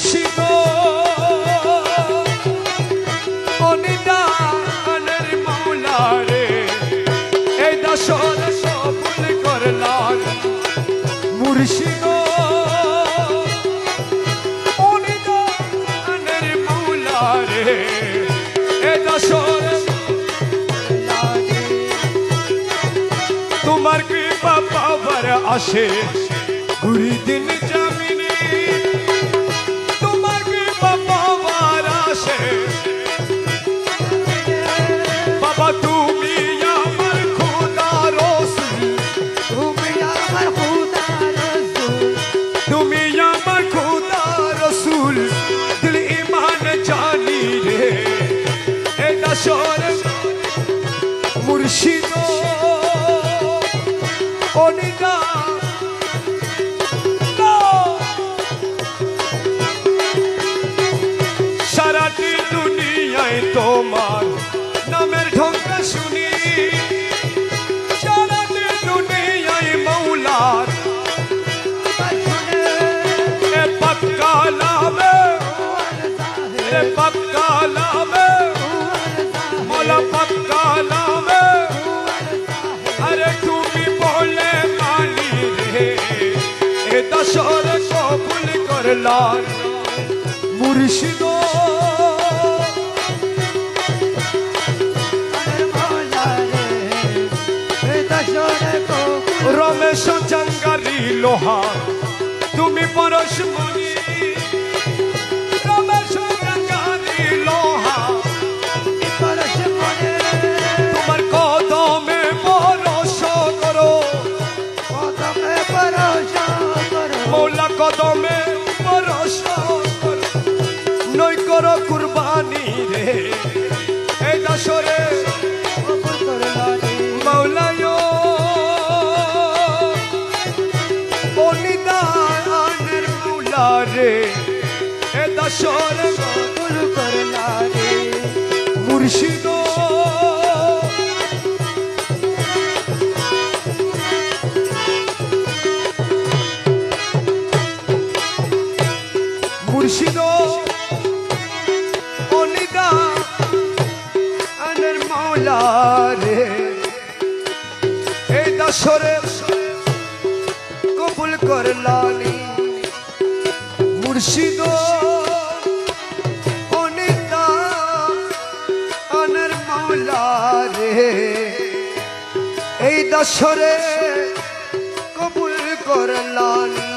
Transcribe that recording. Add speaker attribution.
Speaker 1: মুর্শিদ অনিদানের মাওলা রে এই দাসর কবুল করলাম মুর্শিদ অনিদানের মাওলা রে এই দাসর তোমার কৃপা পাবার আসে ঘুরি দিন জামিনে তোমার কৃপা পাবার আসে বাবা তুমি আমার খোদা রসুল
Speaker 2: তুমি আমার খোদা রসুল
Speaker 1: তুমি আমার খোদা রসুল দিল ইমান জানি রে এটা সর মুর্শিদ অনিদা সারাটি দুনিয়ায় তোমার নামের ঢঙ্কা শুনি সারাটি দুনিয়ায় মৌলার এ পক্কা লাভে এ পক্কা লাভে মৌলা পক্কা লাভে আরে তুমি বলে মানি রে এ দশর কবুল করলাম মুর্শিদ রমেশ জঙ্গারি লোহা তুমি পরশমণি রমেশ জঙ্গারি লোহা তোমার কদমে ভরসা করো মৌলা কদমে ভরসা করো নই করো কুরবানি রে এই দাসরে মৌলায় অনিদানের মৌলা রে এ দাসর কবুল করলা রে মুর্শিদ মুর্শিদ অনিদানের মৌলা রে এই দাসরে কবুল করলানি মুর্শিদ অনিদানের মৌলা রে এই দাসরে কবুল করলানি